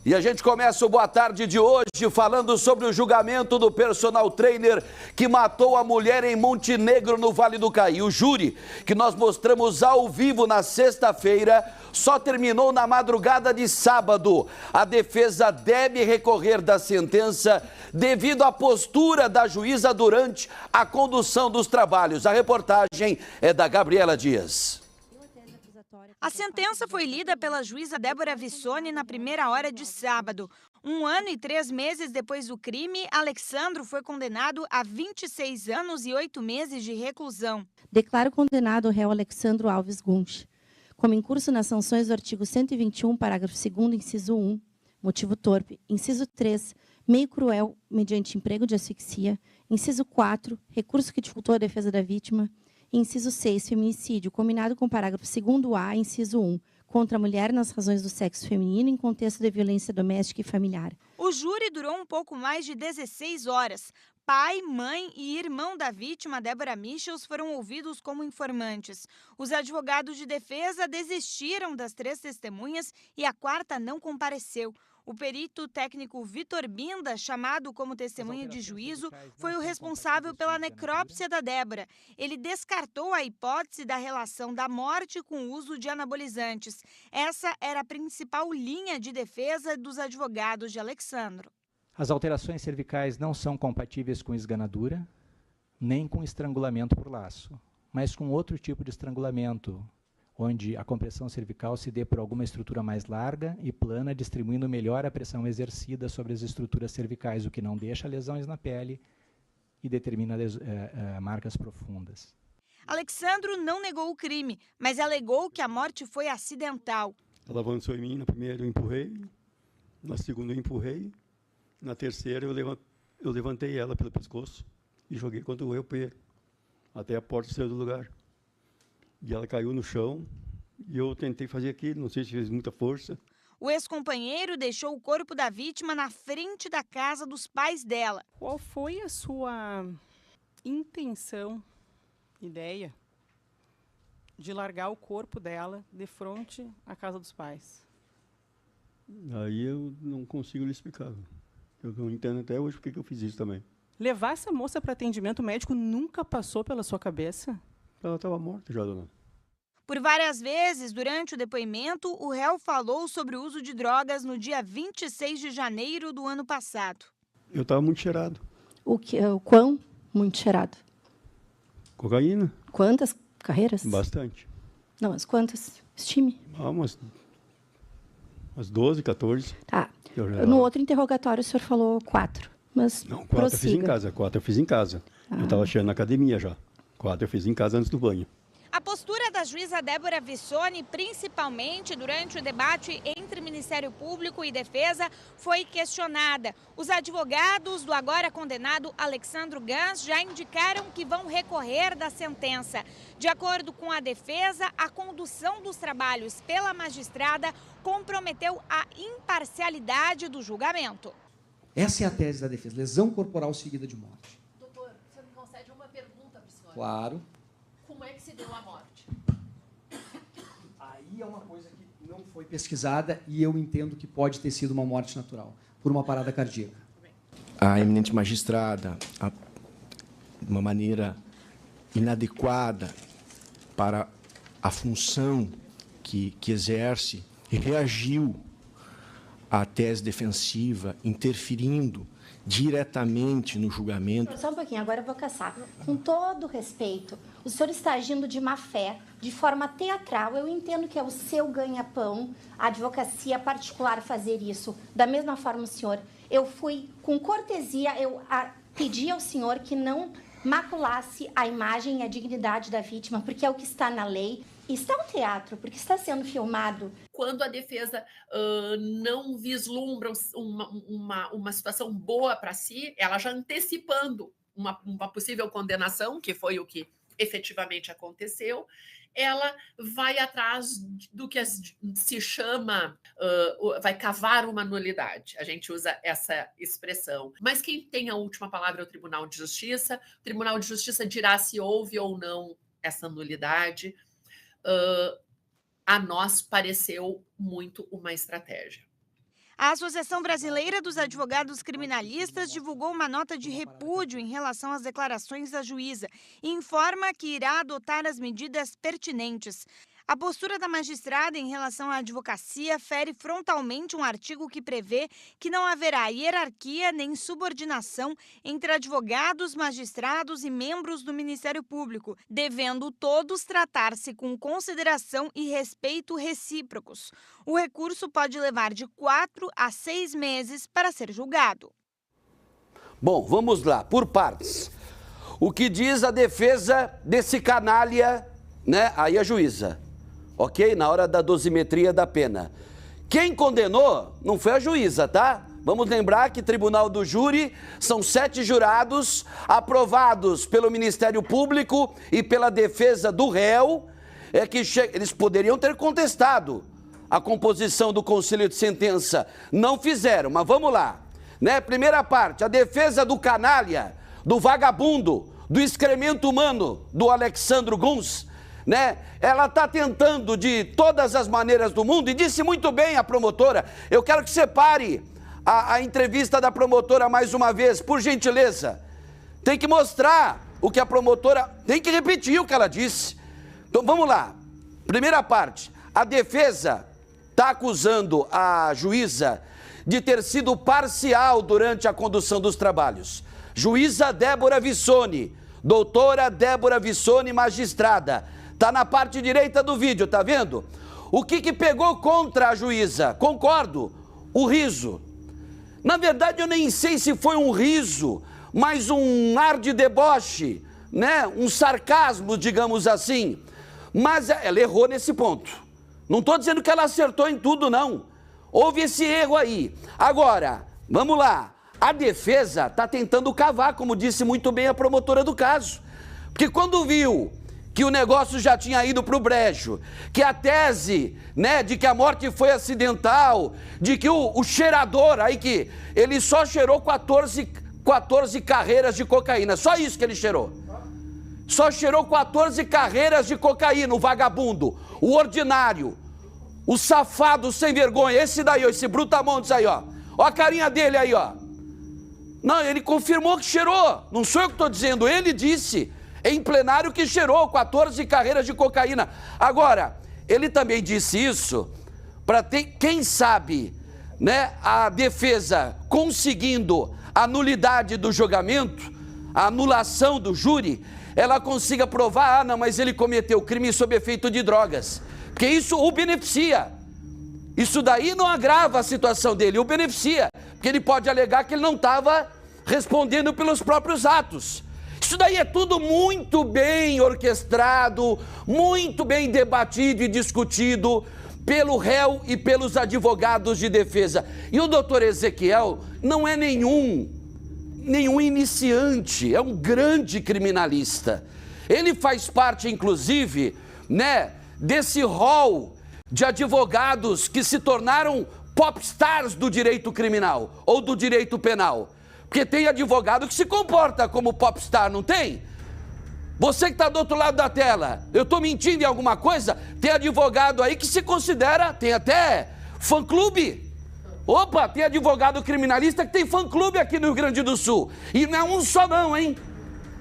E a gente começa o Boa Tarde de hoje falando sobre o julgamento do personal trainer que matou a mulher em Montenegro, no Vale do Caí. O júri, que nós mostramos ao vivo na sexta-feira, só terminou na madrugada de sábado. A defesa deve recorrer da sentença devido à postura da juíza durante a condução dos trabalhos. A reportagem é da Gabriela Dias. A sentença foi lida pela juíza Débora Vissoni na primeira hora de sábado. 1 ano e 3 meses depois do crime, Alexandro foi condenado a 26 anos e 8 meses de reclusão. Declaro condenado o réu Alexandro Alves Gunch, como em curso nas sanções do artigo 121, parágrafo 2º, inciso 1, motivo torpe, inciso 3, meio cruel mediante emprego de asfixia, inciso 4, recurso que dificultou a defesa da vítima, inciso 6, feminicídio, combinado com o parágrafo 2º-A, inciso 1, contra a mulher nas razões do sexo feminino em contexto de violência doméstica e familiar. O júri durou um pouco mais de 16 horas. Pai, mãe e irmão da vítima, Débora Michels, foram ouvidos como informantes. Os advogados de defesa desistiram das 3 testemunhas e a 4ª não compareceu. O perito técnico Vitor Binda, chamado como testemunha de juízo, foi o responsável pela necrópsia da Débora. Ele descartou a hipótese da relação da morte com o uso de anabolizantes. Essa era a principal linha de defesa dos advogados de Alexandro. As alterações cervicais não são compatíveis com esganadura, nem com estrangulamento por laço, mas com outro tipo de estrangulamento, onde a compressão cervical se dê por alguma estrutura mais larga e plana, distribuindo melhor a pressão exercida sobre as estruturas cervicais, o que não deixa lesões na pele e determina marcas profundas. Alexandro não negou o crime, mas alegou que a morte foi acidental. Ela avançou em mim, na primeira eu empurrei, na segunda eu empurrei, na terceira eu levantei ela pelo pescoço e joguei contra o roupeiro, até a porta sair do lugar. E ela caiu no chão e eu tentei fazer aquilo, não sei se fez muita força. O ex-companheiro deixou o corpo da vítima na frente da casa dos pais dela. Qual foi a sua intenção, ideia, de largar o corpo dela de frente à casa dos pais? Aí eu não consigo lhe explicar. Eu não entendo até hoje porque que eu fiz isso também. Levar essa moça para atendimento médico nunca passou pela sua cabeça? Ela estava morta já, dona. Por várias vezes, durante o depoimento, o réu falou sobre o uso de drogas no dia 26 de janeiro do ano passado. Eu estava muito cheirado. O quão muito cheirado? Cocaína? Quantas carreiras? Bastante. Não, mas quantas? Estime. Umas 12, 14. Tá. No outro interrogatório o senhor falou 4. Mas não, 4 eu fiz em casa. 4 eu fiz em casa. Eu estava cheirando na academia já. 4 eu fiz em casa antes do banho. A postura da juíza Débora Vissoni, principalmente durante o debate entre Ministério Público e Defesa, foi questionada. Os advogados do agora condenado Alexandro Gans já indicaram que vão recorrer da sentença. De acordo com a defesa, a condução dos trabalhos pela magistrada comprometeu a imparcialidade do julgamento. Essa é a tese da defesa, lesão corporal seguida de morte. Doutor, você me concede uma pergunta para o senhor? Claro. Como é que se deu a morte? Aí é uma coisa que não foi pesquisada e eu entendo que pode ter sido uma morte natural, por uma parada cardíaca. A eminente magistrada, de uma maneira inadequada para a função que exerce, reagiu à tese defensiva, interferindo diretamente no julgamento. Só um pouquinho, agora eu vou caçar. Com todo respeito, o senhor está agindo de má fé, de forma teatral. Eu entendo que é o seu ganha-pão, a advocacia particular fazer isso. Da mesma forma, o senhor, eu fui com cortesia, eu pedi ao senhor que não maculasse a imagem e a dignidade da vítima, porque é o que está na lei. Está um teatro, porque está sendo filmado. Quando a defesa não vislumbra uma situação boa para si, ela já antecipando uma possível condenação, que foi o que efetivamente aconteceu, ela vai atrás do que se chama, vai cavar uma nulidade. A gente usa essa expressão. Mas quem tem a última palavra é o Tribunal de Justiça. O Tribunal de Justiça dirá se houve ou não essa nulidade. A nós pareceu muito uma estratégia. A Associação Brasileira dos Advogados Criminalistas divulgou uma nota de repúdio em relação às declarações da juíza e informa que irá adotar as medidas pertinentes. A postura da magistrada em relação à advocacia fere frontalmente um artigo que prevê que não haverá hierarquia nem subordinação entre advogados, magistrados e membros do Ministério Público, devendo todos tratar-se com consideração e respeito recíprocos. O recurso pode levar de 4 a 6 meses para ser julgado. Bom, vamos lá, por partes. O que diz a defesa desse canalha, né? Aí a juíza. Ok? Na hora da dosimetria da pena. Quem condenou não foi a juíza, tá? Vamos lembrar que tribunal do júri são 7 jurados aprovados pelo Ministério Público e pela defesa do réu, eles poderiam ter contestado a composição do conselho de sentença. Não fizeram, mas vamos lá. Né? Primeira parte, a defesa do canalha, do vagabundo, do excremento humano do Alexandro Guns, né? Ela está tentando de todas as maneiras do mundo, e disse muito bem a promotora. Eu quero que você pare a entrevista da promotora mais uma vez, por gentileza. Tem que mostrar o que a promotora, tem que repetir o que ela disse. Então vamos lá. Primeira parte, a defesa está acusando a juíza de ter sido parcial durante a condução dos trabalhos. Juíza Débora Vissoni, doutora Débora Vissoni, magistrada. Está na parte direita do vídeo, tá vendo? O que pegou contra a juíza? Concordo, o riso. Na verdade, eu nem sei se foi um riso, mas um ar de deboche, né? Um sarcasmo, digamos assim. Mas ela errou nesse ponto. Não estou dizendo que ela acertou em tudo, não. Houve esse erro aí. Agora, vamos lá. A defesa está tentando cavar, como disse muito bem a promotora do caso. Porque quando viu que o negócio já tinha ido para o brejo, que a tese, né, de que a morte foi acidental, de que o cheirador, aí que ele só cheirou 14 carreiras de cocaína, só isso que ele cheirou. Só cheirou 14 carreiras de cocaína, o vagabundo, o ordinário, o safado sem vergonha, esse daí, ó, esse brutamontes aí, ó. Ó a carinha dele aí, ó. Não, ele confirmou que cheirou, não sou eu que estou dizendo, ele disse em plenário que cheirou 14 carreiras de cocaína. Agora, ele também disse isso para ter, quem sabe, né, a defesa conseguindo a nulidade do julgamento, a anulação do júri, ela consiga provar, não, mas ele cometeu crime sob efeito de drogas, porque isso o beneficia. Isso daí não agrava a situação dele, o beneficia, porque ele pode alegar que ele não estava respondendo pelos próprios atos. Isso daí é tudo muito bem orquestrado, muito bem debatido e discutido pelo réu e pelos advogados de defesa. E o doutor Ezequiel não é nenhum iniciante, é um grande criminalista. Ele faz parte, inclusive, né, desse hall de advogados que se tornaram popstars do direito criminal ou do direito penal. Porque tem advogado que se comporta como popstar, não tem? Você que está do outro lado da tela, eu estou mentindo em alguma coisa? Tem advogado aí que se considera, tem até fã-clube. Opa, tem advogado criminalista que tem fã-clube aqui no Rio Grande do Sul. E não é um só não, hein?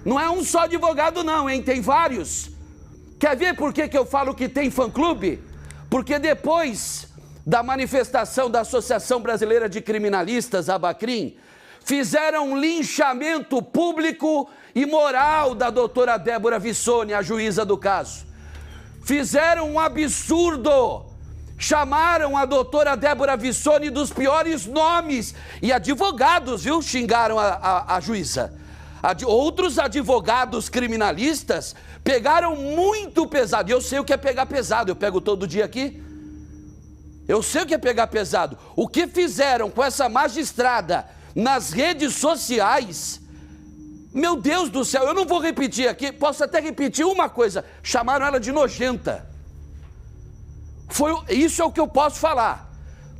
Não é um só advogado não, hein? Tem vários. Quer ver por que eu falo que tem fã-clube? Porque depois da manifestação da Associação Brasileira de Criminalistas, Abacrim, fizeram um linchamento público e moral da doutora Débora Vissoni, a juíza do caso. Fizeram um absurdo. Chamaram a doutora Débora Vissoni dos piores nomes. E advogados, viu, xingaram a juíza. Outros advogados criminalistas pegaram muito pesado. E eu sei o que é pegar pesado, eu pego todo dia aqui. Eu sei o que é pegar pesado. O que fizeram com essa magistrada nas redes sociais, meu Deus do céu, eu não vou repetir aqui, posso até repetir uma coisa, chamaram ela de nojenta. Isso é o que eu posso falar.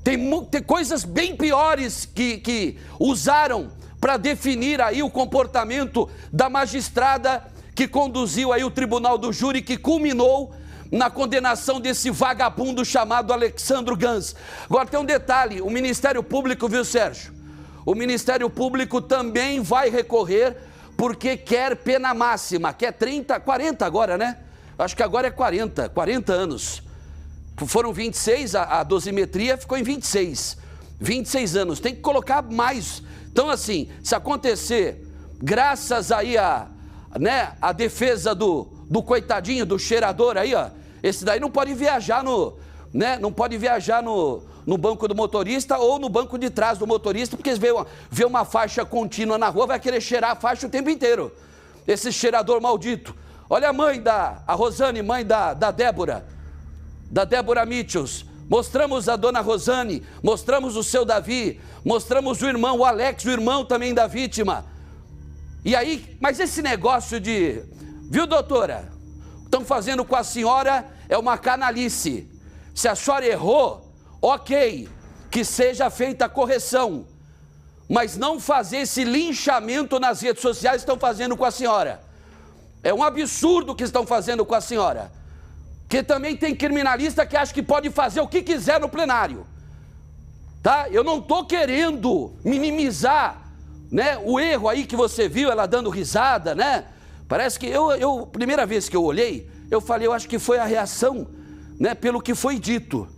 Tem coisas bem piores que usaram para definir aí o comportamento da magistrada que conduziu aí o tribunal do júri, que culminou na condenação desse vagabundo chamado Alexandro Gans. Agora tem um detalhe, o Ministério Público, viu, Sérgio? O Ministério Público também vai recorrer porque quer pena máxima, quer 30, 40 agora, né? Acho que agora é 40 anos. Foram 26, a dosimetria ficou em 26 anos, tem que colocar mais. Então assim, se acontecer, graças aí a defesa do coitadinho, do cheirador aí, ó, esse daí não pode viajar não pode viajar no banco do motorista ou no banco de trás do motorista, porque vê uma faixa contínua na rua, vai querer cheirar a faixa o tempo inteiro. Esse cheirador maldito. Olha a mãe a Rosane, mãe da Débora Mitchells. Mostramos a dona Rosane, mostramos o seu Davi, mostramos o irmão, o Alex, o irmão também da vítima. E aí, mas esse negócio de... Viu, doutora? O que estão fazendo com a senhora é uma canalice. Se a senhora errou, ok, que seja feita a correção. Mas não fazer esse linchamento nas redes sociais que estão fazendo com a senhora. É um absurdo o que estão fazendo com a senhora. Que também tem criminalista que acha que pode fazer o que quiser no plenário. Tá? Eu não estou querendo minimizar, né, o erro aí que você viu, ela dando risada, né? Parece que primeira vez que eu olhei, eu falei, eu acho que foi a reação, né, pelo que foi dito.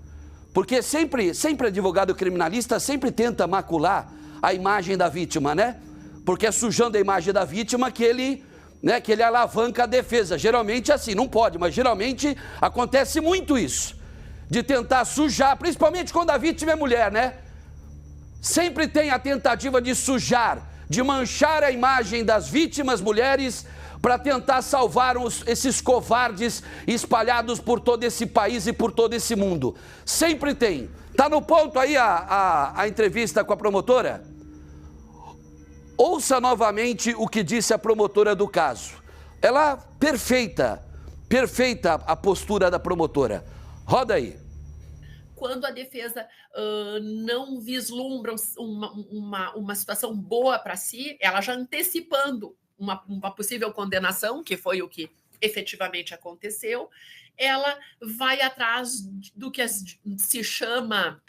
Porque sempre advogado criminalista sempre tenta macular a imagem da vítima, né? Porque é sujando a imagem da vítima que ele alavanca a defesa. Geralmente assim, não pode, mas geralmente acontece muito isso. De tentar sujar, principalmente quando a vítima é mulher, né? Sempre tem a tentativa de sujar, de manchar a imagem das vítimas mulheres para tentar salvar esses covardes espalhados por todo esse país e por todo esse mundo. Sempre tem. Tá no ponto aí a entrevista com a promotora? Ouça novamente o que disse a promotora do caso. Ela, perfeita a postura da promotora. Roda aí. Quando a defesa não vislumbra uma situação boa para si, ela já antecipando uma possível condenação, que foi o que efetivamente aconteceu, ela vai atrás do que se chama,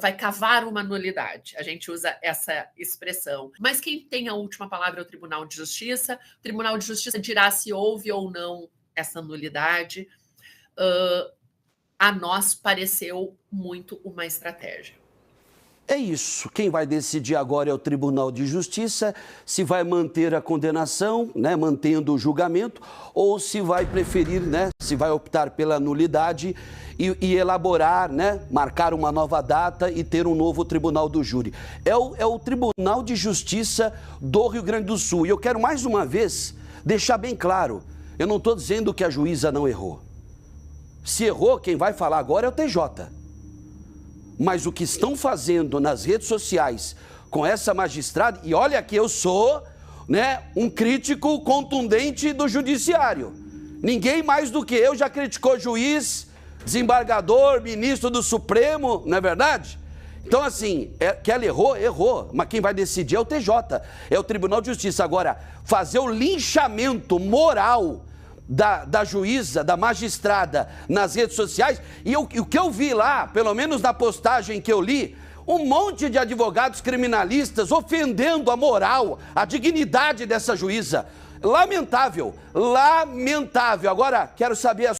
vai cavar uma nulidade. A gente usa essa expressão. Mas quem tem a última palavra é o Tribunal de Justiça. O Tribunal de Justiça dirá se houve ou não essa nulidade. A nós pareceu muito uma estratégia. É isso. Quem vai decidir agora é o Tribunal de Justiça, se vai manter a condenação, né, mantendo o julgamento, ou se vai preferir, né, se vai optar pela nulidade e elaborar, né, marcar uma nova data e ter um novo tribunal do júri. É o Tribunal de Justiça do Rio Grande do Sul. E eu quero mais uma vez deixar bem claro, eu não estou dizendo que a juíza não errou. Se errou, quem vai falar agora é o TJ. Mas o que estão fazendo nas redes sociais com essa magistrada, e olha que eu sou, né, um crítico contundente do judiciário. Ninguém mais do que eu já criticou juiz, desembargador, ministro do Supremo, não é verdade? Então assim, que ela errou, mas quem vai decidir é o TJ, é o Tribunal de Justiça. Agora, fazer o linchamento moral da juíza, da magistrada nas redes sociais, e o que eu vi lá, pelo menos na postagem que eu li, um monte de advogados criminalistas ofendendo a moral, a dignidade dessa juíza. Lamentável, lamentável. Agora, quero saber a